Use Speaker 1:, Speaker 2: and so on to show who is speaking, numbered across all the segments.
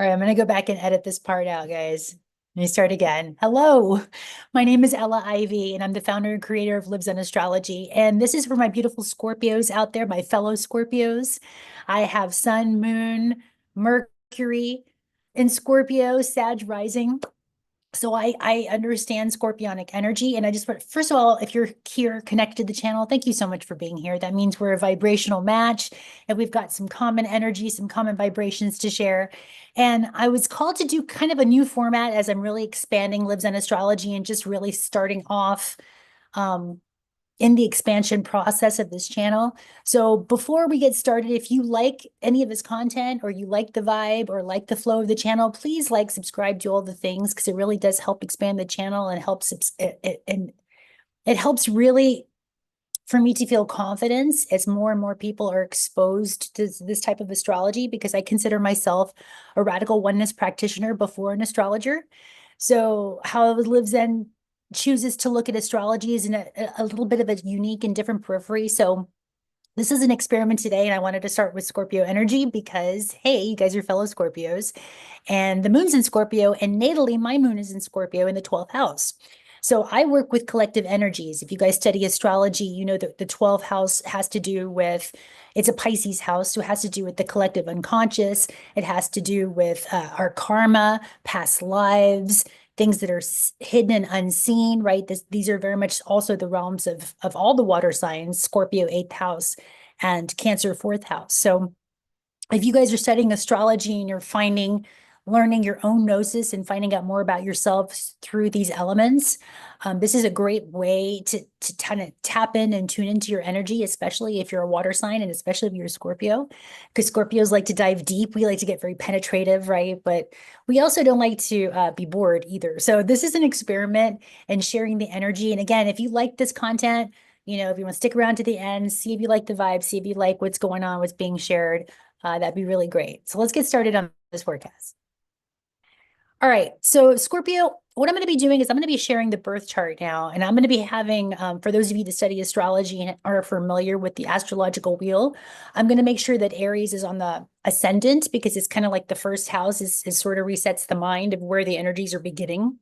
Speaker 1: All right, I'm going to go back and edit this part out, guys. Let me start again. Hello, my name is Ella Ivy, and I'm the founder and creator of Livzenastrology. And this is for my beautiful Scorpios out there, my fellow Scorpios. I have Sun, Moon, Mercury in Scorpio, Sag rising. So I understand Scorpionic energy. And I just want, first of all, if you're here connected to the channel, thank you so much for being here. That means we're a vibrational match and we've got some common energy, some common vibrations to share. And I was called to do kind of a new format as I'm really expanding Lives in Astrology and just really starting off in the expansion process of this channel. So before we get started, if you like any of this content or you like the vibe or like the flow of the channel, please like, subscribe, do all the things, because it really does help expand the channel and helps it helps really for me to feel confidence as more and more people are exposed to this type of astrology, because I consider myself a radical oneness practitioner before an astrologer. So how Lives in chooses to look at astrology is in a little bit of a unique and different periphery. So this is an experiment today, and I wanted to start with Scorpio energy because, hey, you guys are fellow Scorpios, and the moon's in Scorpio, and natally, my moon is in Scorpio in the 12th house. So I work with collective energies. If you guys study astrology, you know that the 12th house has to do with, it's a Pisces house, so it has to do with the collective unconscious. It has to do with our karma, past lives, things that are hidden and unseen, right? These are very much also the realms of all the water signs, Scorpio 8th house and Cancer 4th house. So if you guys are studying astrology and you're learning your own gnosis and finding out more about yourselves through these elements, this is a great way to kind of tap in and tune into your energy, especially if you're a water sign and especially if you're a Scorpio, because Scorpios like to dive deep. We like to get very penetrative, right? But we also don't like to be bored either. So this is an experiment and sharing the energy. And again, if you like this content, you know, if you want to stick around to the end, see if you like the vibe, see if you like what's going on, what's being shared, that'd be really great. So let's get started on this forecast. All right, so Scorpio, what I'm going to be doing is I'm going to be sharing the birth chart now, and I'm going to be having, for those of you that study astrology and are familiar with the astrological wheel, I'm going to make sure that Aries is on the ascendant, because it's kind of like the first house is sort of resets the mind of where the energies are beginning.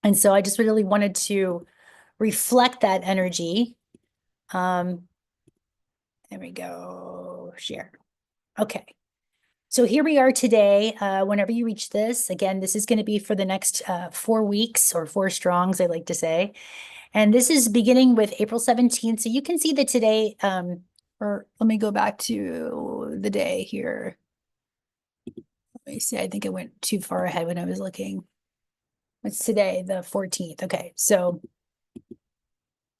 Speaker 1: And so I just really wanted to reflect that energy. There we go, share. Okay. So here we are today. Whenever you reach this, again, this is going to be for the next 4 weeks, or 4 strongs, I like to say. And this is beginning with April 17th. So you can see that today, or let me go back to the day here. Let me see, I think I went too far ahead when I was looking. It's today, the 14th. Okay, so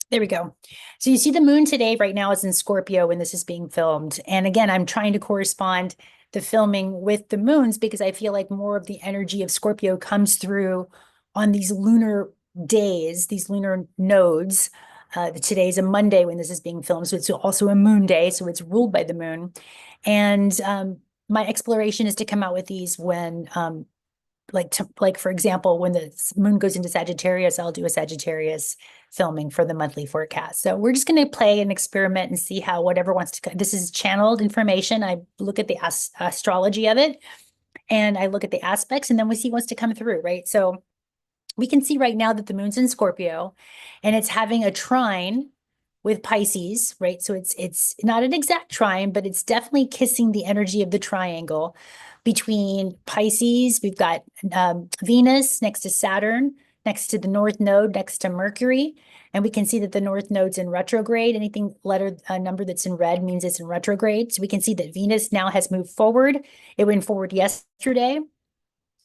Speaker 1: there we go. So you see the moon today right now is in Scorpio when this is being filmed. And again, I'm trying to correspond the filming with the moons because I feel like more of the energy of Scorpio comes through on these lunar days, these lunar nodes. Today is a Monday when this is being filmed, so it's also a moon day, so it's ruled by the moon. And my exploration is to come out with these when like for example, when the moon goes into Sagittarius, I'll do a Sagittarius filming for the monthly forecast. So we're just going to play an experiment and see how whatever wants to, this is channeled information. I look at the astrology of it and I look at the aspects, and then we see what's to come through, right? So we can see right now that the moon's in Scorpio and it's having a trine with Pisces, right? So it's not an exact trine, but it's definitely kissing the energy of the triangle between Pisces. We've got Venus next to Saturn, next to the North Node, next to Mercury. And we can see that the North Node's in retrograde. Anything number that's in red means it's in retrograde. So we can see that Venus now has moved forward. It went forward yesterday.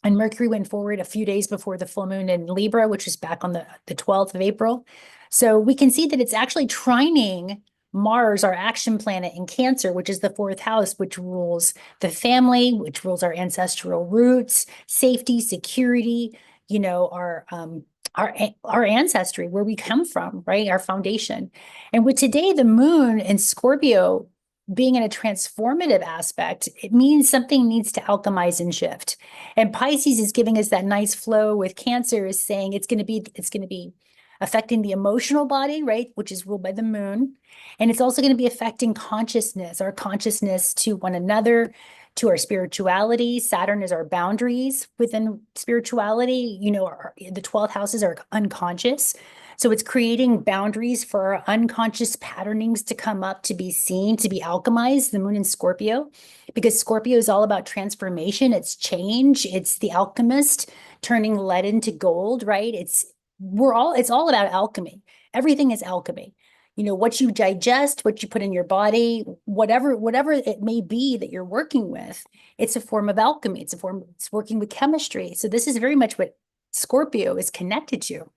Speaker 1: And Mercury went forward a few days before the full moon in Libra, which is back on the 12th of April. So we can see that it's actually trining Mars, our action planet in Cancer, which is the 4th house, which rules the family, which rules our ancestral roots, safety, security, you know, our ancestry, where we come from, right? Our foundation. And with today, the moon in Scorpio being in a transformative aspect, it means something needs to alchemize and shift. And Pisces is giving us that nice flow with Cancer, is saying it's going to be affecting the emotional body, right, which is ruled by the moon. And it's also going to be affecting consciousness, our consciousness to one another, to our spirituality. Saturn is our boundaries within spirituality. You know, the 12th house is our unconscious. So it's creating boundaries for our unconscious patternings to come up, to be seen, to be alchemized, the moon in Scorpio, because Scorpio is all about transformation. It's change. It's the alchemist turning lead into gold, right? It's all about alchemy. Everything is alchemy. You know, what you digest, what you put in your body, whatever it may be that you're working with, it's a form of alchemy. It's working with chemistry. So this is very much what Scorpio is connected to.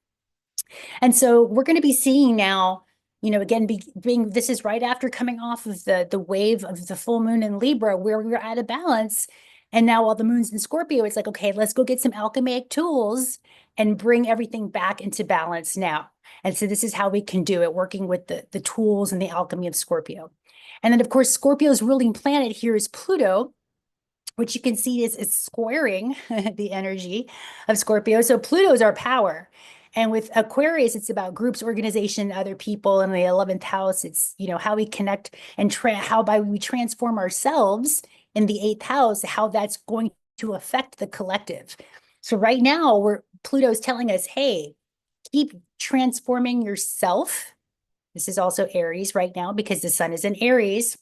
Speaker 1: And so we're going to be seeing now, you know, again, being this is right after coming off of the wave of the full moon in Libra, where we were out of balance. And now while the moon's in Scorpio, it's like, okay, let's go get some alchemic tools and bring everything back into balance now. And so this is how we can do it, working with the tools and the alchemy of Scorpio. And then, of course, Scorpio's ruling planet here is Pluto, which you can see is squaring the energy of Scorpio. So Pluto is our power. And with Aquarius, it's about groups, organization, other people. In the 11th house, it's, you know, how we connect and how by we transform ourselves in the 8th house, how that's going to affect the collective. So right now, Pluto's telling us, hey, keep transforming yourself. This is also Aries right now because the sun is in Aries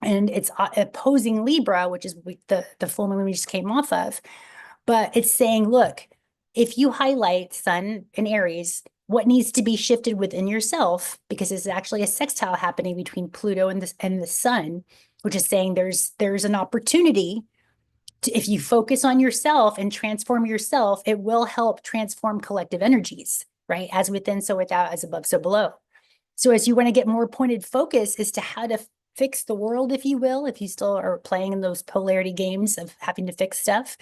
Speaker 1: and it's opposing Libra, which is the full moon we just came off of. But it's saying, look, if you highlight sun in Aries, what needs to be shifted within yourself, because it's actually a sextile happening between Pluto and the sun, which is saying there's an opportunity to, if you focus on yourself and transform yourself, it will help transform collective energies, right? As within, so without, as above, so below. So as you want to get more pointed focus as to how to fix the world, if you will, if you still are playing in those polarity games of having to fix stuff,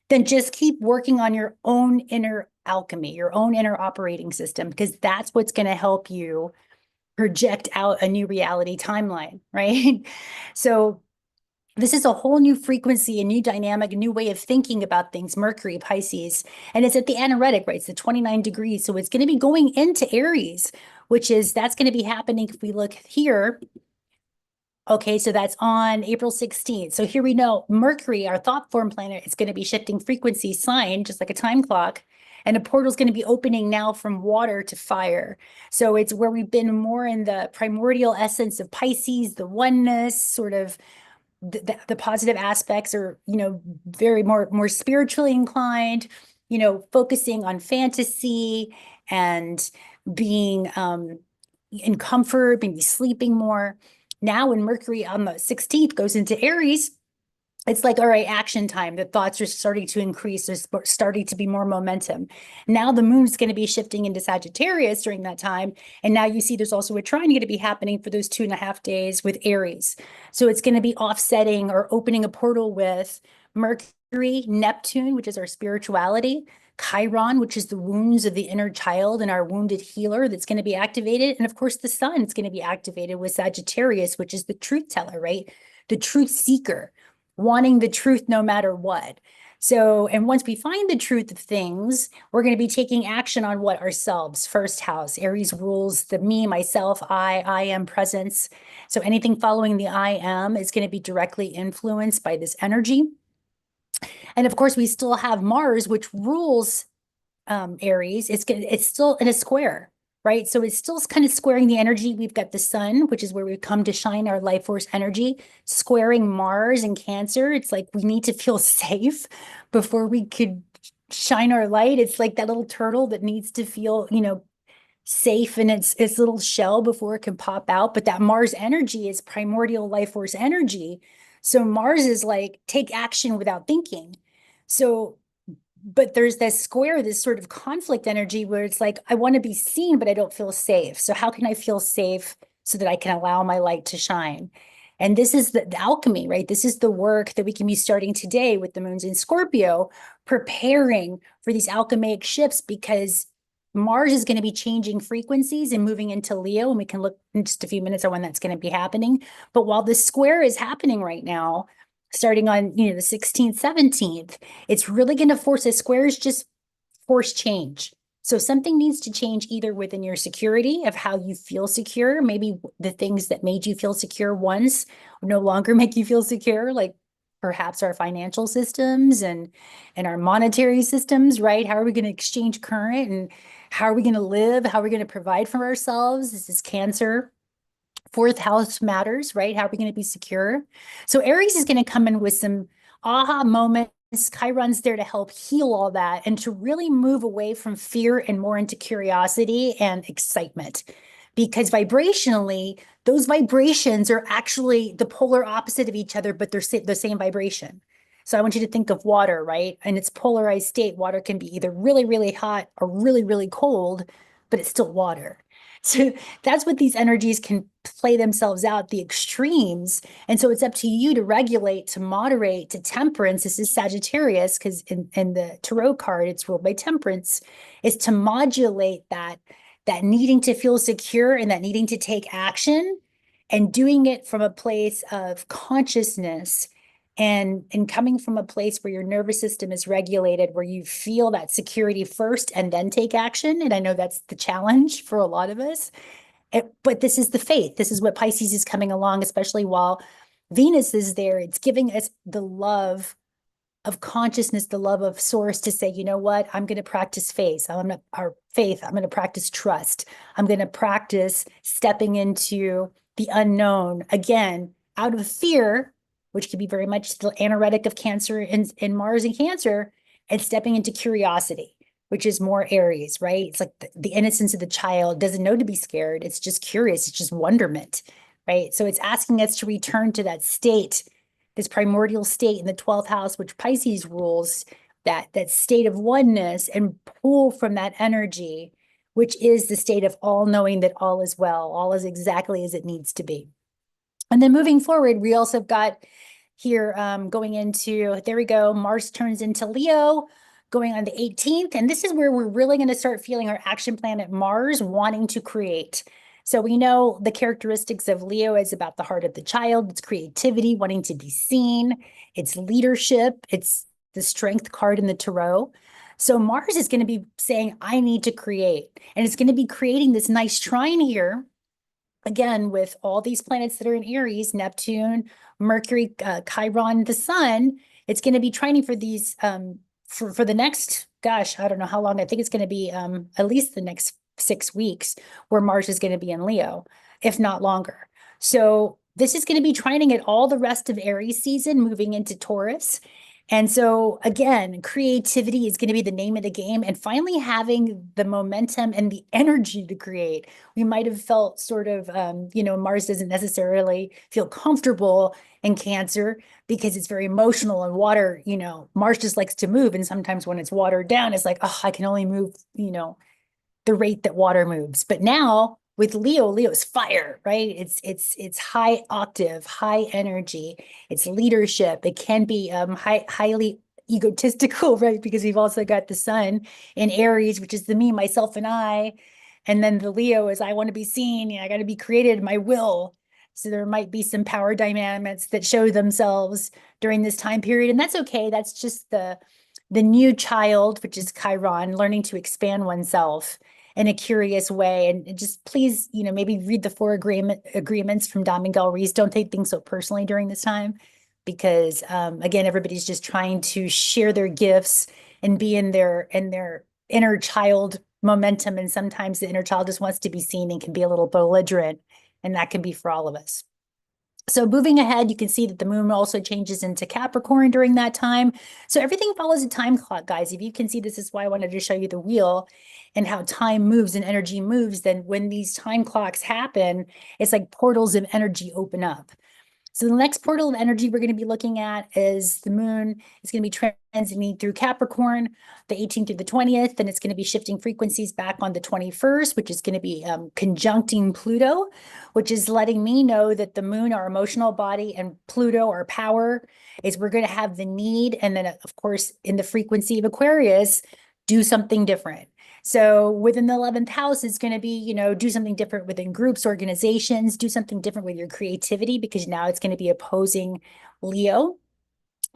Speaker 1: then just keep working on your own inner alchemy, your own inner operating system, because that's what's going to help you project out a new reality timeline, right? So this is a whole new frequency, a new dynamic, a new way of thinking about things, Mercury, Pisces, and it's at the anaretic, right? It's the 29 degrees. So it's going to be going into Aries, that's going to be happening if we look here. Okay, so that's on April 16th. So here we know Mercury, our thought form planet, is going to be shifting frequency sign, just like a time clock. And a portal is going to be opening now from water to fire. So it's where we've been more in the primordial essence of Pisces, the oneness, sort of the positive aspects are, you know, very more spiritually inclined, you know, focusing on fantasy and being in comfort, maybe sleeping more. Now when Mercury on the 16th goes into Aries, it's like, all right, action time. The thoughts are starting to increase. There's starting to be more momentum. Now the moon's going to be shifting into Sagittarius during that time. And now you see there's also a trine going to be happening for those 2.5 days with Aries. So it's going to be offsetting or opening a portal with Mercury, Neptune, which is our spirituality, Chiron, which is the wounds of the inner child and our wounded healer that's going to be activated. And of course, the sun is going to be activated with Sagittarius, which is the truth teller, right? The truth seeker, wanting the truth no matter what. So, and once we find the truth of things, we're going to be taking action on what ourselves. First house, Aries rules the me, myself, I am presence. So anything following the I am is going to be directly influenced by this energy. And of course, we still have Mars, which rules Aries. It's still in a square, right? So it's still kind of squaring the energy. We've got the sun, which is where we've come to shine our life force energy, squaring Mars and Cancer. It's like we need to feel safe before we could shine our light. It's like that little turtle that needs to feel, you know, safe in its little shell before it can pop out. But that Mars energy is primordial life force energy. So Mars is like, take action without thinking. So but there's this square, this sort of conflict energy where it's like, I want to be seen, but I don't feel safe. So how can I feel safe so that I can allow my light to shine? And this is the alchemy, right? This is the work that we can be starting today with the moons in Scorpio, preparing for these alchemic shifts, because Mars is going to be changing frequencies and moving into Leo. And we can look in just a few minutes on when that's going to be happening. But while the square is happening right now, starting on, you know, the 16th, 17th, it's really going to force a squares just force change. So something needs to change either within your security of how you feel secure. Maybe the things that made you feel secure once no longer make you feel secure. Like perhaps our financial systems and our monetary systems, right? How are we going to exchange current and how are we going to live? How are we going to provide for ourselves? This is Cancer. Fourth house matters, right? How are we going to be secure? So Aries is going to come in with some aha moments. Chiron's there to help heal all that and to really move away from fear and more into curiosity and excitement. Because vibrationally, those vibrations are actually the polar opposite of each other, but they're the same vibration. So I want you to think of water, right? In its polarized state, water can be either really, really hot or really, really cold, but it's still water. So that's what these energies can play themselves out, the extremes. And so it's up to you to regulate, to moderate, to temperance. This is Sagittarius, because in the tarot card, it's ruled by temperance, is to modulate that needing to feel secure and that needing to take action and doing it from a place of consciousness and coming from a place where your nervous system is regulated, where you feel that security first and then take action. And I know that's the challenge for a lot of us. But this is the faith. This is what Pisces is coming along, especially while Venus is there. It's giving us the love of consciousness, the love of source to say, you know what, I'm going to practice faith. I'm going to practice trust. I'm going to practice stepping into the unknown again, out of fear, which can be very much the anoretic of Cancer in Mars and Cancer, and stepping into curiosity, which is more Aries, right? It's like the innocence of the child doesn't know to be scared. It's just curious. It's just wonderment, right? So it's asking us to return to that state, this primordial state in the 12th house, which Pisces rules, that state of oneness, and pull from that energy, which is the state of all knowing that all is well, all is exactly as it needs to be. And then moving forward, we also have got here going into, there we go, Mars turns into Leo, going on the 18th. And this is where we're really going to start feeling our action planet Mars wanting to create. So we know the characteristics of Leo is about the heart of the child, it's creativity, wanting to be seen, it's leadership, it's the strength card in the tarot. So Mars is going to be saying, I need to create. And it's going to be creating this nice trine here, again, with all these planets that are in Aries, Neptune, Mercury, Chiron, the sun. It's going to be trining for these for the next, gosh, I don't know how long. I think it's going to be at least the next 6 weeks, where Mars is going to be in Leo, if not longer. So this is going to be trining it all the rest of Aries season, moving into Taurus. And so again, creativity is going to be the name of the game, and finally having the momentum and the energy to create. We might have felt sort of, Mars doesn't necessarily feel comfortable in Cancer because it's very emotional, and water, Mars just likes to move. And sometimes when it's watered down, it's like, oh, I can only move, the rate that water moves. But now with Leo's fire, right? It's high octave, high energy. It's leadership. It can be highly egotistical, right? Because we've also got the sun in Aries, which is the me, myself, and I. And then the Leo is I want to be seen. I got to be created, my will. So there might be some power dynamics that show themselves during this time period. And that's okay. That's just the new child, which is Chiron, learning to expand oneself in a curious way. And just please, maybe read the 4 agreements from Don Miguel Ruiz. Don't take things so personally during this time, because again, everybody's just trying to share their gifts and be in their inner child momentum. And sometimes the inner child just wants to be seen and can be a little belligerent. And that can be for all of us. So moving ahead, you can see that the moon also changes into Capricorn during that time. So everything follows a time clock, guys. If you can see, this is why I wanted to show you the wheel and how time moves and energy moves. Then when these time clocks happen, it's like portals of energy open up. So the next portal of energy we're going to be looking at is the moon. It's going to be transiting through Capricorn, the 18th through the 20th, and it's going to be shifting frequencies back on the 21st, which is going to be conjuncting Pluto, which is letting me know that the moon, our emotional body, and Pluto, our power, is we're going to have the need. And then, of course, in the frequency of Aquarius, do something different. So within the 11th house, it's going to be, do something different within groups, organizations, do something different with your creativity, because now it's going to be opposing Leo.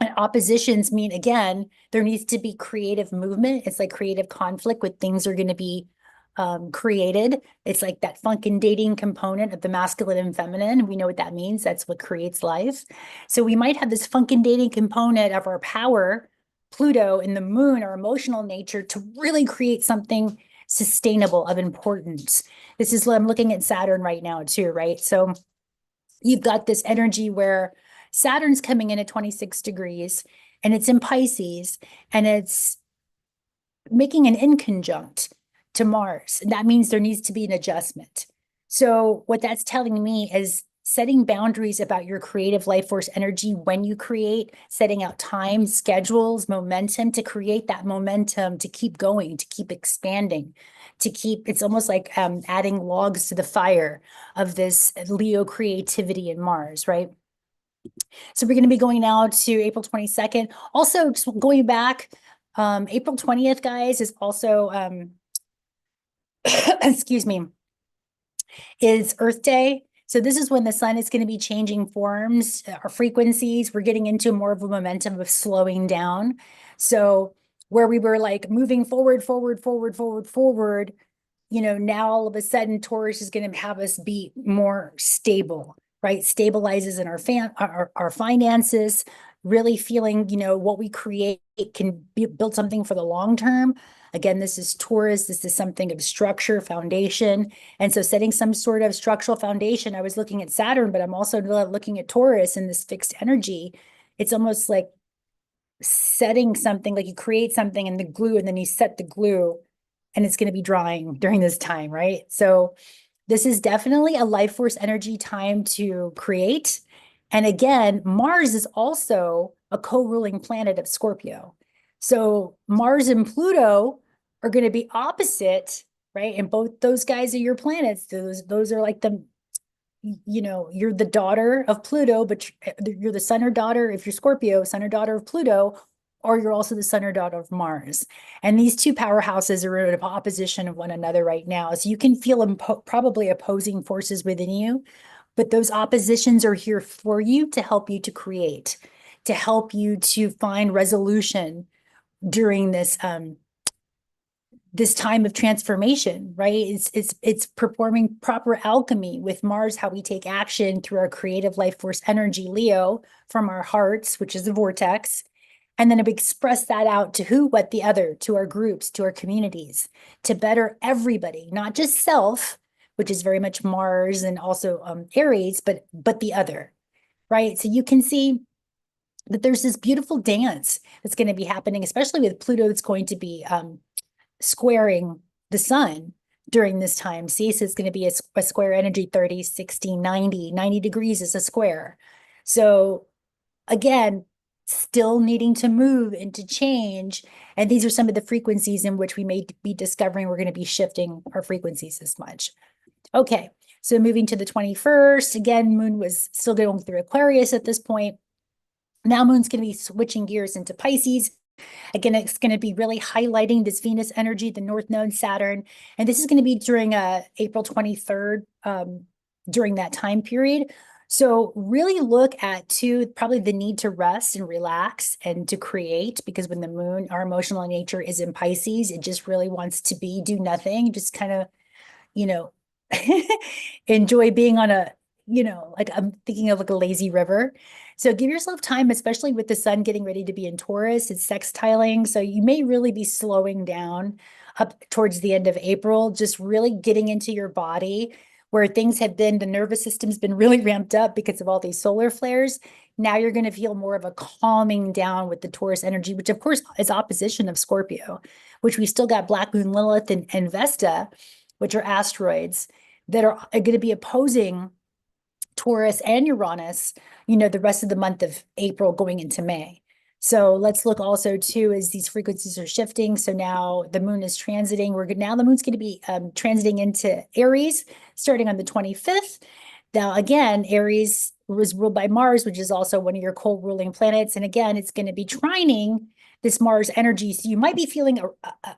Speaker 1: And oppositions mean, again, there needs to be creative movement. It's like creative conflict, with things are going to be created. It's like that funkin' dating component of the masculine and feminine. We know what that means. That's what creates life. So we might have this funkin' dating component of our power, Pluto and the moon, our emotional nature, to really create something sustainable of importance. This is, I'm looking at Saturn right now too, right? So you've got this energy where Saturn's coming in at 26 degrees and it's in Pisces and it's making an inconjunct to Mars. And that means there needs to be an adjustment. So what that's telling me is setting boundaries about your creative life force energy when you create, setting out time, schedules, momentum to create that momentum, to keep going, to keep expanding, to keep, it's almost like adding logs to the fire of this Leo creativity in Mars, right? So we're going to be going now to April 22nd. Also, just going back, April 20th, guys, is also, excuse me, is Earth Day. So this is when the sun is going to be changing forms, our frequencies. We're getting into more of a momentum of slowing down. So where we were like moving forward, you know, now all of a sudden Taurus is going to have us be more stable, right? Stabilizes in our finances, really feeling, you know, what we create can build something for the long term. Again, this is Taurus. This is something of structure, foundation. And so setting some sort of structural foundation, I was looking at Saturn, but I'm also looking at Taurus and this fixed energy. It's almost like setting something, like you create something and the glue, and then you set the glue and it's going to be drying during this time, right? So this is definitely a life force energy time to create. And again, Mars is also a co-ruling planet of Scorpio. So Mars and Pluto are going to be opposite, right? And both those guys are your planets. Those are like the, you know, you're the daughter of Pluto, but you're the son or daughter, if you're Scorpio, son or daughter of Pluto, or you're also the son or daughter of Mars. And these two powerhouses are in opposition of one another right now. So you can feel probably opposing forces within you, but those oppositions are here for you to help you to create, to help you to find resolution during this time of transformation, right? It's performing proper alchemy with Mars, how we take action through our creative life force energy, Leo, from our hearts, which is the vortex. And then we express that out to who, what, the other, to our groups, to our communities, to better everybody, not just self, which is very much Mars and also Aries, but the other, right? So you can see that there's this beautiful dance that's going to be happening, especially with Pluto. It's going to be squaring the sun during this time. See, so it's going to be a square energy, 30, 60, 90 degrees is a square. So again, still needing to move and to change. And these are some of the frequencies in which we may be discovering we're going to be shifting our frequencies this much. Okay, so moving to the 21st, again, moon was still going through Aquarius at this point. Now moon's going to be switching gears into Pisces. Again, it's going to be really highlighting this Venus energy, the North Node, Saturn. And this is going to be during April 23rd, during that time period. So really look at, too, probably the need to rest and relax and to create, because when the moon, our emotional nature is in Pisces, it just really wants to do nothing, just kind of, you know, enjoy being on a, you know, like I'm thinking of like a lazy river. So give yourself time, especially with the sun getting ready to be in Taurus, it's sextiling. So you may really be slowing down up towards the end of April, just really getting into your body where things have been, the nervous system's been really ramped up because of all these solar flares. Now you're going to feel more of a calming down with the Taurus energy, which of course is opposition of Scorpio, which we still got Black Moon Lilith and Vesta, which are asteroids that are going to be opposing Taurus and Uranus, you know, the rest of the month of April going into May. So let's look also too as these frequencies are shifting. So now the moon is transiting. Now the moon's going to be transiting into Aries starting on the 25th. Now again, Aries was ruled by Mars, which is also one of your co-ruling planets. And again, it's going to be trining this Mars energy. So you might be feeling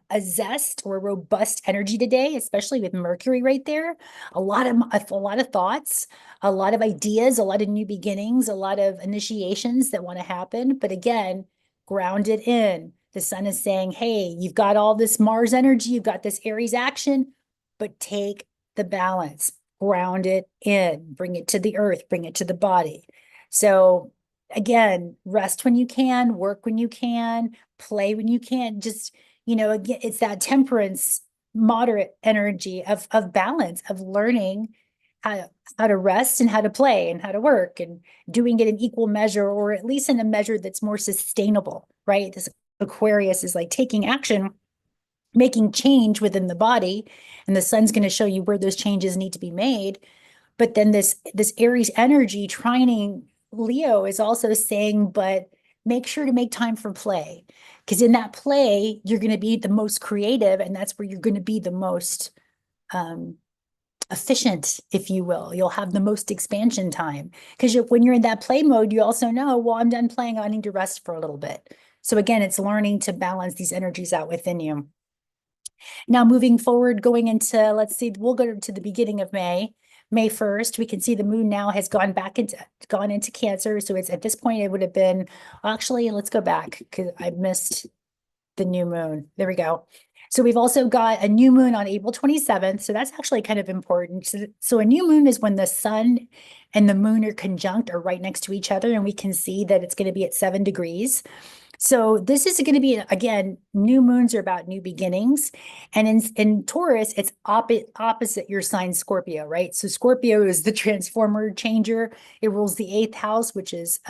Speaker 1: a zest or a robust energy today, especially with Mercury right there. A lot of thoughts, a lot of ideas, a lot of new beginnings, a lot of initiations that want to happen. But again, grounded in. The sun is saying, hey, you've got all this Mars energy, you've got this Aries action. but take the balance, ground it in, bring it to the earth, bring it to the body. So again, rest when you can, work when you can, play when you can. Just, again, it's that temperance, moderate energy of balance, of learning how to rest and how to play and how to work, and doing it in equal measure, or at least in a measure that's more sustainable, right? This Aquarius is like taking action, making change within the body, and the sun's going to show you where those changes need to be made. But then this Aries energy trining Leo is also saying, but make sure to make time for play, because in that play you're going to be the most creative, and that's where you're going to be the most um, efficient, if you will. You'll have the most expansion time, because when you're in that play mode, you also know, well, I'm done playing, I need to rest for a little bit. So again, it's learning to balance these energies out within you. Now, moving forward, going into, let's see, we'll go to the beginning of May. May 1st, we can see the moon now has gone into Cancer. So it's, at this point, it would have been, actually, let's go back because I missed the new moon. There we go. So we've also got a new moon on April 27th. So that's actually kind of important. So a new moon is when the sun and the moon are conjunct or right next to each other, and we can see that it's going to be at 7 degrees. So this is going to be, again, new moons are about new beginnings. And in Taurus, it's opposite your sign Scorpio, right? So Scorpio is the transformer changer. It rules the 8th house, which is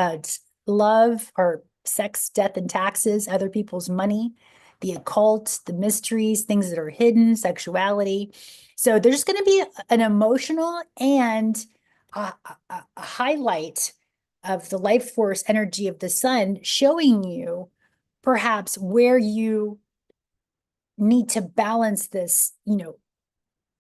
Speaker 1: love or sex, death, and taxes, other people's money, the occult, the mysteries, things that are hidden, sexuality. So there's going to be an emotional and a highlight of the life force energy of the sun, showing you perhaps where you need to balance this,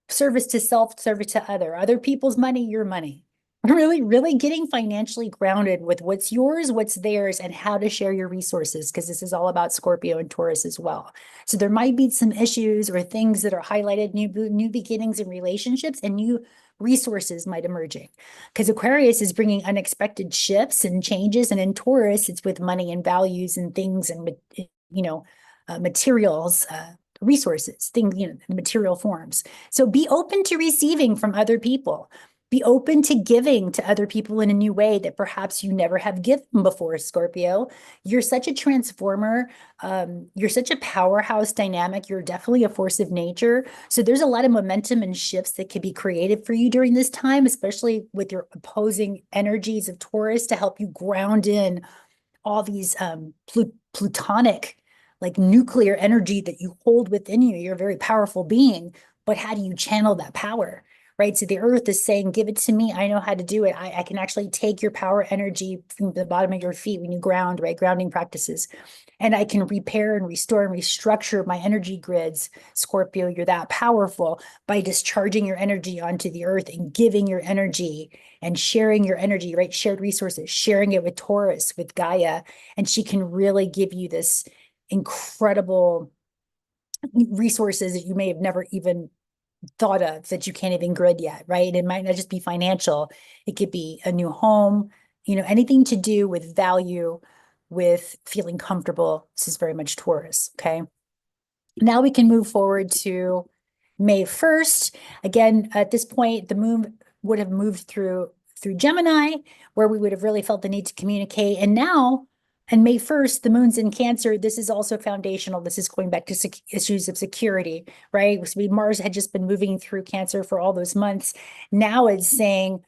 Speaker 1: service to self, service to other people's money, your money. Really, really getting financially grounded with what's yours, what's theirs, and how to share your resources, because this is all about Scorpio and Taurus as well. So there might be some issues or things that are highlighted, new beginnings in relationships, and new resources might emerging, because Aquarius is bringing unexpected shifts and changes, and in Taurus it's with money and values and things and materials, resources, things, material forms. So be open to receiving from other people. Be open to giving to other people in a new way that perhaps you never have given before, Scorpio. You're such a transformer. You're such a powerhouse dynamic. You're definitely a force of nature. So there's a lot of momentum and shifts that could be created for you during this time, especially with your opposing energies of Taurus, to help you ground in all these plutonic, like nuclear energy that you hold within you. You're a very powerful being, but how do you channel that power? Right. So the earth is saying, give it to me. I know how to do it. I can actually take your power energy from the bottom of your feet when you ground, right? Grounding practices. And I can repair and restore and restructure my energy grids. Scorpio, you're that powerful by discharging your energy onto the earth and giving your energy and sharing your energy, right? Shared resources, sharing it with Taurus, with Gaia. And she can really give you this incredible resources that you may have never even thought of, that you can't even grid yet, right? It might not just be financial. It could be a new home, anything to do with value, with feeling comfortable. This is very much Taurus, okay? Now we can move forward to May 1st. Again, at this point, the moon would have moved through Gemini, where we would have really felt the need to communicate. And now, on May 1st, the moon's in Cancer. This is also foundational. This is going back to issues of security, right? So Mars had just been moving through Cancer for all those months. Now it's saying,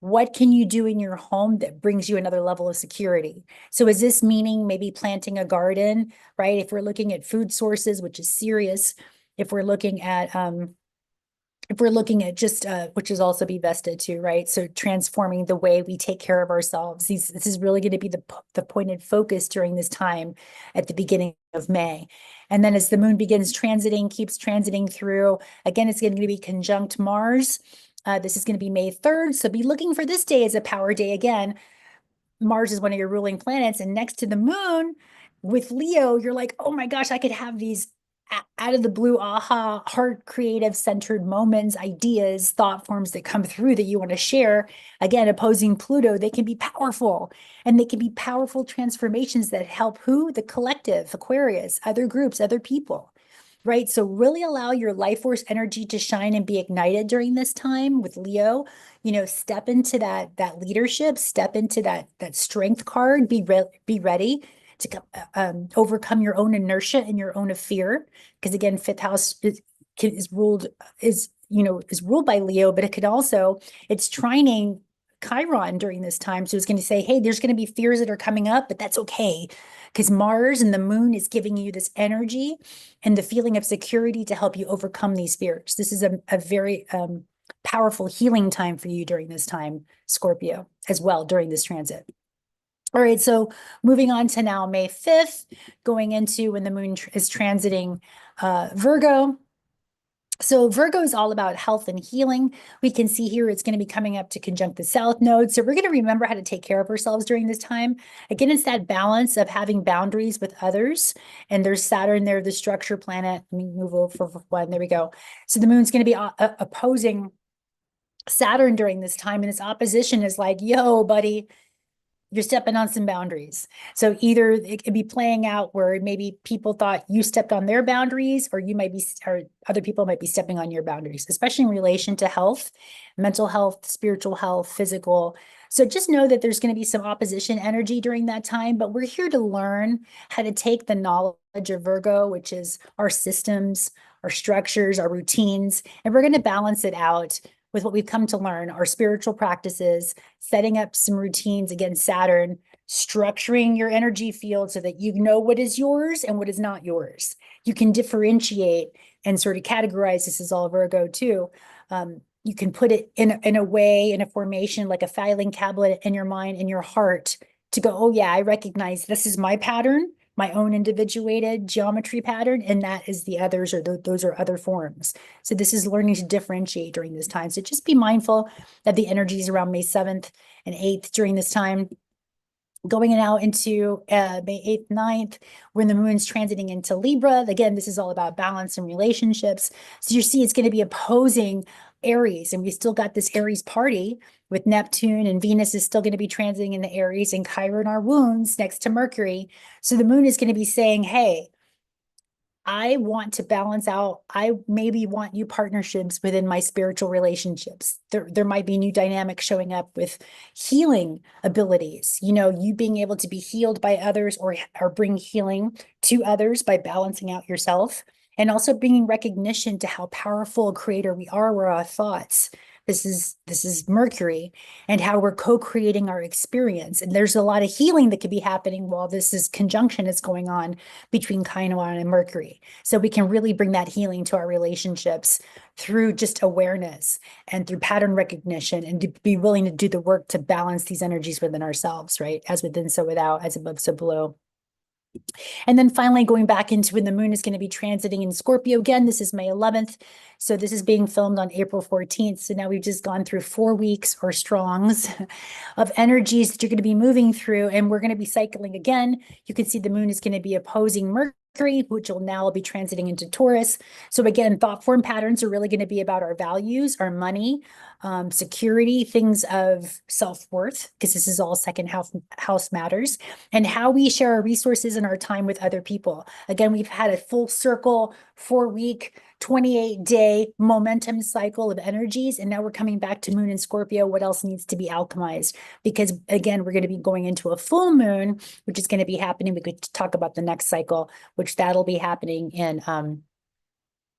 Speaker 1: what can you do in your home that brings you another level of security? So is this meaning maybe planting a garden, right? If we're looking at food sources, which is serious, if we're looking at just which is also be vested too, right? So transforming the way we take care of ourselves. This is really going to be the pointed focus during this time at the beginning of May. And then as the moon begins keeps transiting through, again, it's going to be conjunct Mars. This is going to be May 3rd. So be looking for this day as a power day again. Mars is one of your ruling planets, and next to the moon with Leo, you're like, oh my gosh, I could have these out of the blue, aha, heart creative centered moments, ideas, thought forms that come through that you want to share. Again, opposing Pluto, they can be powerful, and they can be powerful transformations that help who? The collective, Aquarius, other groups, other people. right? So really allow your life force energy to shine and be ignited during this time with Leo. Step into that leadership, step into that strength card, be ready to overcome your own inertia and your own of fear. Because again, fifth house is ruled by Leo, but it could also, it's trining Chiron during this time. So it's going to say, hey, there's going to be fears that are coming up, but that's okay. Because Mars and the moon is giving you this energy and the feeling of security to help you overcome these fears. This is a very powerful healing time for you during this time, Scorpio, as well during this transit. All right, so moving on to now May 5th, going into when the moon is transiting Virgo. So Virgo is all about health and healing. We can see here it's going to be coming up to conjunct the South Node. So we're going to remember how to take care of ourselves during this time. Again, it's that balance of having boundaries with others. And there's Saturn there, the structure planet. Let me move over for one. There we go. So the moon's going to be opposing Saturn during this time. And its opposition is like, yo, buddy, you're stepping on some boundaries. So either it could be playing out where maybe people thought you stepped on their boundaries, or other people might be stepping on your boundaries, especially in relation to health, mental health, spiritual health, physical. So just know that there's going to be some opposition energy during that time, but we're here to learn how to take the knowledge of Virgo, which is our systems, our structures, our routines, and we're going to balance it out with what we've come to learn, our spiritual practices, setting up some routines against Saturn, structuring your energy field so that you know what is yours and what is not yours. You can differentiate and sort of categorize. This is all Virgo too. You can put it in a way, in a formation, like a filing cabinet in your mind, in your heart, to go, oh yeah, I recognize this is my pattern, my own individuated geometry pattern, and that is the others, or those are other forms. So this is learning to differentiate during this time. So just be mindful of the energies around May 7th and 8th during this time. Going out into May 8th, 9th, when the moon's transiting into Libra. Again, this is all about balance and relationships. So you see it's going to be opposing Aries, and we still got this Aries party with Neptune, and Venus is still going to be transiting in the Aries, and Chiron, our wounds, next to Mercury. So the moon is going to be saying, hey, I want to balance out. I maybe want new partnerships within my spiritual relationships. There might be new dynamics showing up with healing abilities. You being able to be healed by others, or bring healing to others by balancing out yourself, and also bringing recognition to how powerful a creator we are with our thoughts. This is Mercury, and how we're co-creating our experience. And there's a lot of healing that could be happening while conjunction is going on between Chiron and Mercury. So we can really bring that healing to our relationships through just awareness and through pattern recognition, and to be willing to do the work to balance these energies within ourselves, right? As within, so without, as above, so below. And then finally, going back into when the moon is going to be transiting in Scorpio again. This is May 11th. So this is being filmed on April 14th. So now we've just gone through 4 weeks or strongs of energies that you're going to be moving through. And we're going to be cycling again. You can see the moon is going to be opposing Mercury, which will now be transiting into Taurus. So again, thought form patterns are really going to be about our values, our money, security, things of self-worth, because this is all second house matters, and how we share our resources and our time with other people. Again, we've had a full circle 4-week, 28-day momentum cycle of energies, and now we're coming back to moon in Scorpio. What else needs to be alchemized? Because again, we're going to be going into a full moon, which is going to be happening. We could talk about the next cycle, which that'll be happening in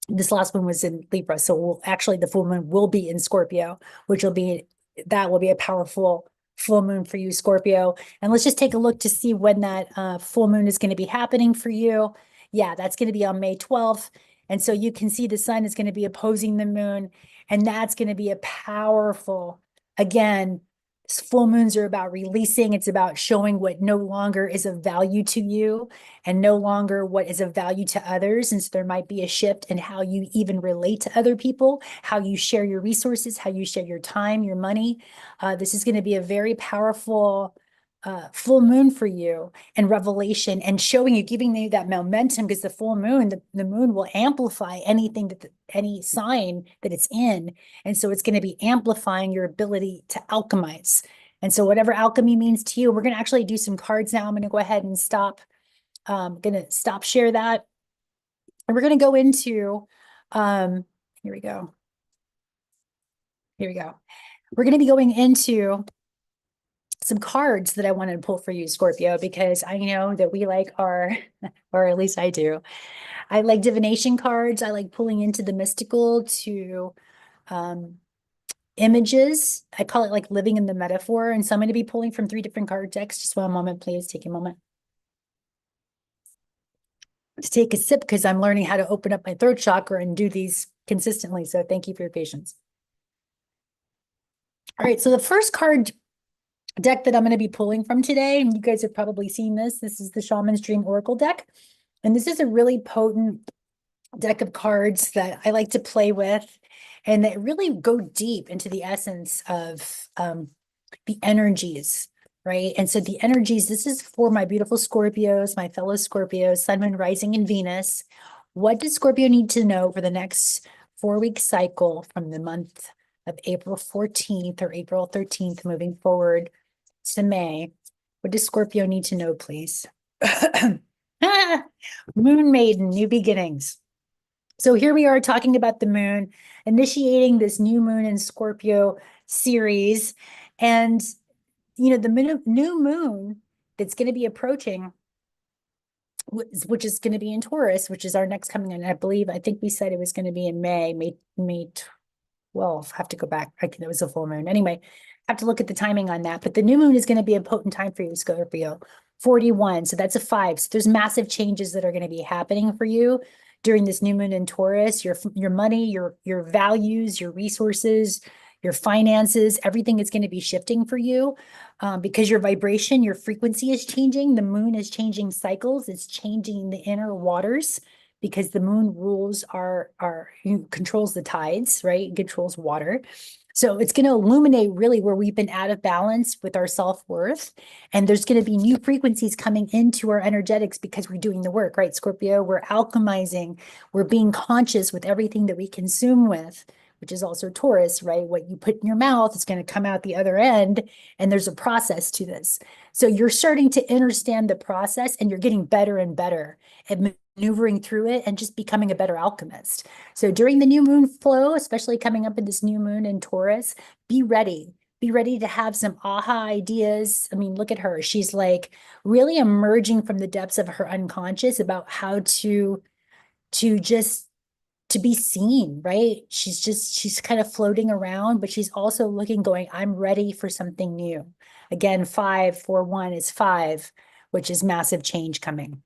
Speaker 1: this last one was in Libra. So actually the full moon will be in Scorpio, that will be a powerful full moon for you, Scorpio. And let's just take a look to see when that full moon is going to be happening for you. Yeah, that's going to be on May 12th. And so you can see the sun is going to be opposing the moon, and that's going to be a powerful, again, full moons are about releasing. It's about showing what no longer is of value to you, and no longer what is of value to others. And so there might be a shift in how you even relate to other people, how you share your resources, how you share your time, your money. This is going to be a very powerful full moon for you, and revelation, and showing you, giving you that momentum, because the full moon, the moon will amplify anything any sign that it's in. And so it's going to be amplifying your ability to alchemize. And so whatever alchemy means to you, we're going to actually do some cards now. I'm going to go ahead and stop. I'm going to stop share that. And we're going to go into, here we go. Here we go. We're going to be going into some cards that I wanted to pull for you, Scorpio, because I know that we like our, or at least I do. I like divination cards. I like pulling into the mystical to images. I call it like living in the metaphor. And so I'm going to be pulling from 3 different card decks. Just one moment, please. Take a moment to take a sip because I'm learning how to open up my throat chakra and do these consistently. So thank you for your patience. All right. So the first card deck that I'm going to be pulling from today, and you guys have probably seen this. This is the Shaman's Dream Oracle deck. And this is a really potent deck of cards that I like to play with and that really go deep into the essence of the energies, right? And so the energies, this is for my beautiful Scorpios, my fellow Scorpios, Sun, Moon, Rising, and Venus. What does Scorpio need to know for the next 4-week cycle from the month of April 14th or April 13th moving forward to May? What does Scorpio need to know, please? Moon Maiden, new beginnings. So here we are talking about the moon, initiating this new moon in Scorpio series. And, you know, the new moon that's going to be approaching, which is going to be in Taurus, which is our next coming in, I think we said it was going to be in May 12th. I have to go back. I think it was a full moon. Anyway, I have to look at the timing on that. But the new moon is going to be a potent time for you, Scorpio. 41. So that's a 5. So there's massive changes that are going to be happening for you during this new moon in Taurus. Your money, your values, your resources, your finances, everything is going to be shifting for you because your vibration, your frequency is changing. The moon is changing cycles. It's changing the inner waters because the moon rules controls the tides, right? It controls water. So it's going to illuminate really where we've been out of balance with our self-worth. And there's going to be new frequencies coming into our energetics because we're doing the work, right? Scorpio, we're alchemizing, we're being conscious with everything that we consume with, which is also Taurus, right? What you put in your mouth is going to come out the other end. And there's a process to this. So you're starting to understand the process and you're getting better and better at maneuvering through it and just becoming a better alchemist. So during the new moon flow, especially coming up in this new moon in Taurus, be ready. Be ready to have some aha ideas. I mean, look at her. She's like really emerging from the depths of her unconscious about how to be seen, right? She's kind of floating around, but she's also looking, going, I'm ready for something new. Again, 541 is 5, which is massive change coming.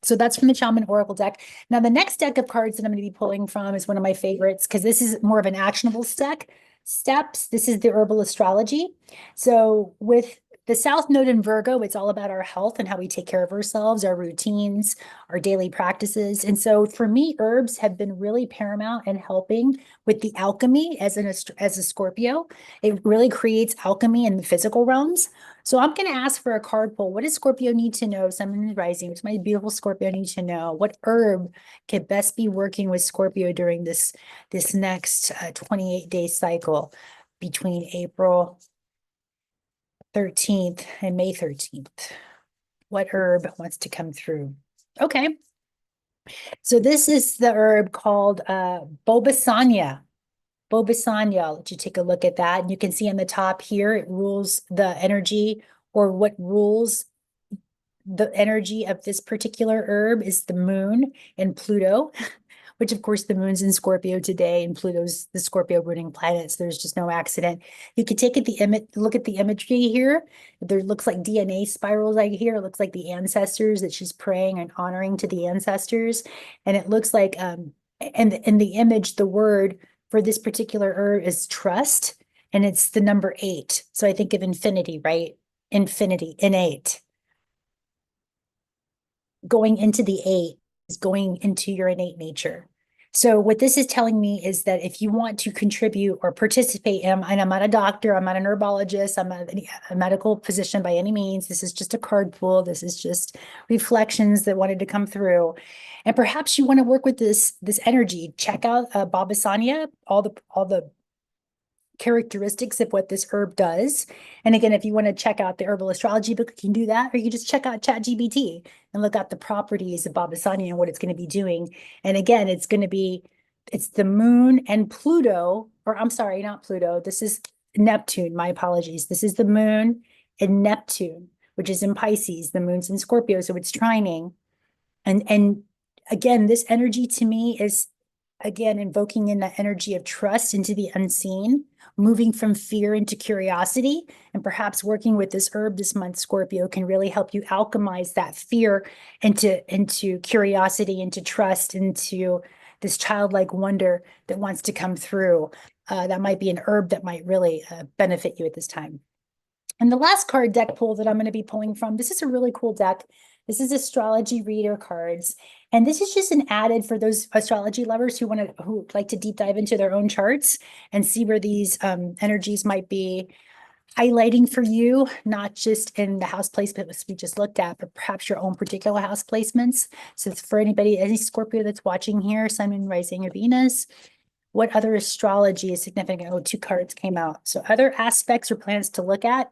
Speaker 1: So that's from the Shaman Oracle deck. Now, the next deck of cards that I'm going to be pulling from is one of my favorites because this is more of an actionable steps. This is the Herbal Astrology. So with the South Node in Virgo, it's all about our health and how we take care of ourselves, our routines, our daily practices. And so for me, herbs have been really paramount in helping with the alchemy as a Scorpio. It really creates alchemy in the physical realms. So I'm going to ask for a card pull. What does Scorpio need to know? Sun, Moon, Rising, which my beautiful Scorpio need to know. What herb could best be working with Scorpio during this next 28-day cycle between April 13th and May 13th? What herb wants to come through? Okay. So this is the herb called Bobasanya. Bobasanya, I'll let you take a look at that. And you can see on the top here, it rules the energy, or what rules the energy of this particular herb is the moon and Pluto, which of course the moon's in Scorpio today and Pluto's the Scorpio ruling planet. So there's just no accident. You could take look at the imagery here. There looks like DNA spirals right here. It looks like the ancestors that she's praying and honoring to the ancestors. And it looks like, and in the image, the word for this particular herb is trust, and it's the number 8. So I think of infinity, right? Infinity, innate. Going into the 8 is going into your innate nature. So what this is telling me is that if you want to contribute or participate, and I'm not a doctor, I'm not a herbologist, I'm not a medical physician by any means. This is just a card pool. This is just reflections that wanted to come through. And perhaps you want to work with this energy. Check out Babasanya. All the characteristics of what this herb does. And again, if you want to check out the herbal astrology book, you can do that, or you can just check out ChatGPT and look at the properties of Babasani and what it's going to be doing. And again, it's the moon and Pluto, or I'm sorry, not Pluto. This is Neptune. My apologies. This is the moon and Neptune, which is in Pisces. The moon's in Scorpio, so it's trining. And again, this energy to me is, again, invoking in that energy of trust into the unseen, moving from fear into curiosity, and perhaps working with this herb this month, Scorpio, can really help you alchemize that fear into curiosity, into trust, into this childlike wonder that wants to come through. That might be an herb that might really benefit you at this time. And the last card deck pull that I'm going to be pulling from, this is a really cool deck. This is astrology reader cards. And this is just an added for those astrology lovers who like to deep dive into their own charts and see where these energies might be highlighting for you, not just in the house placement we just looked at, but perhaps your own particular house placements. So it's for anybody, any Scorpio that's watching here, Sun, Moon, Rising, or Venus. What other astrology is significant? Oh, 2 cards came out. So other aspects or planets to look at.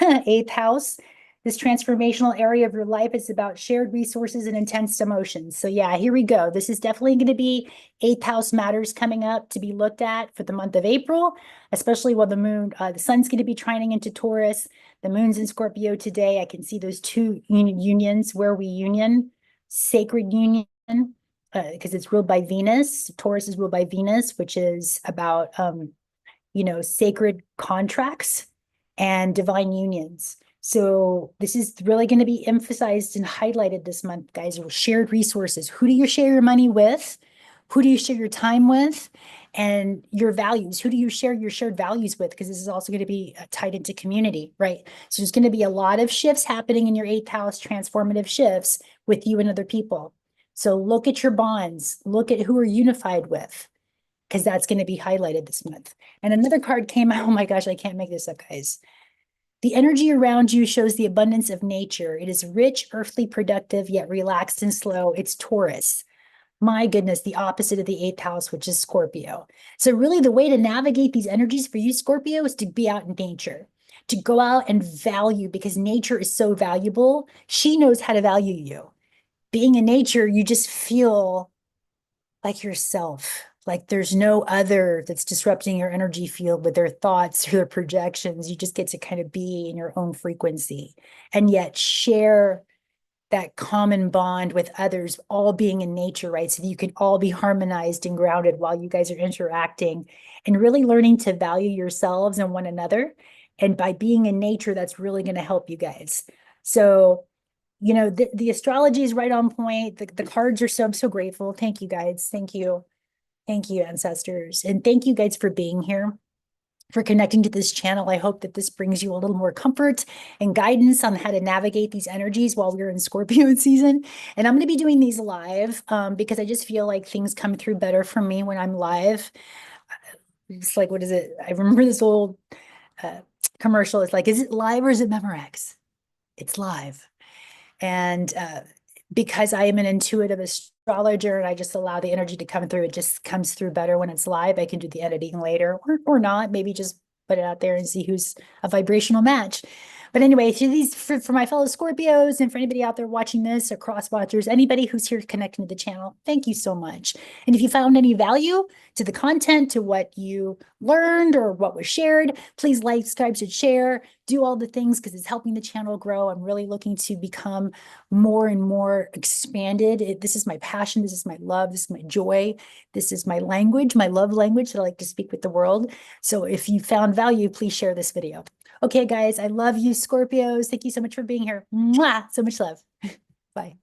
Speaker 1: 8th house. This transformational area of your life is about shared resources and intense emotions. So yeah, here we go. This is definitely going to be 8th house matters coming up to be looked at for the month of April, especially while the sun's going to be trining into Taurus. The moon's in Scorpio today. I can see those 2 unions where we union, sacred union, because it's ruled by Venus. Taurus is ruled by Venus, which is about, sacred contracts and divine unions. So this is really going to be emphasized and highlighted this month, guys. Shared resources. Who do you share your money with? Who do you share your time with? And your values. Who do you share your shared values with? Because this is also going to be tied into community, right? So there's going to be a lot of shifts happening in your 8th house, transformative shifts with you and other people. So look at your bonds. Look at who are unified with, because that's going to be highlighted this month. And another card came out. Oh my gosh, I can't make this up, guys. The energy around you shows the abundance of nature. It is rich, earthly, productive, yet relaxed and slow. It's Taurus. My goodness, the opposite of the 8th house, which is Scorpio. So really the way to navigate these energies for you, Scorpio, is to be out in nature, to go out and value, because nature is so valuable. She knows how to value you. Being in nature, you just feel like yourself. Like there's no other that's disrupting your energy field with their thoughts or their projections. You just get to kind of be in your own frequency and yet share that common bond with others, all being in nature, right? So that you can all be harmonized and grounded while you guys are interacting and really learning to value yourselves and one another. And by being in nature, that's really going to help you guys. So, the astrology is right on point. The cards are I'm so grateful. Thank you, guys. Thank you. Thank you, ancestors. And thank you guys for being here, for connecting to this channel. I hope that this brings you a little more comfort and guidance on how to navigate these energies while we're in Scorpio season. And I'm going to be doing these live because I just feel like things come through better for me when I'm live. It's like, what is it? I remember this old commercial. It's like, is it live or is it Memorex? It's live. And because I am an intuitive astrologer and I just allow the energy to come through, it just comes through better when it's live. I can do the editing later or not, maybe just put it out there and see who's a vibrational match. But anyway, for my fellow Scorpios and for anybody out there watching this or cross watchers, anybody who's here connecting to the channel, thank you so much. And if you found any value to the content, to what you learned or what was shared, please like, subscribe, and share, do all the things because it's helping the channel grow. I'm really looking to become more and more expanded. This is my passion. This is my love. This is my joy. This is my language, my love language that I like to speak with the world. So if you found value, please share this video. Okay, guys, I love you, Scorpios. Thank you so much for being here. Mwah! So much love. Bye.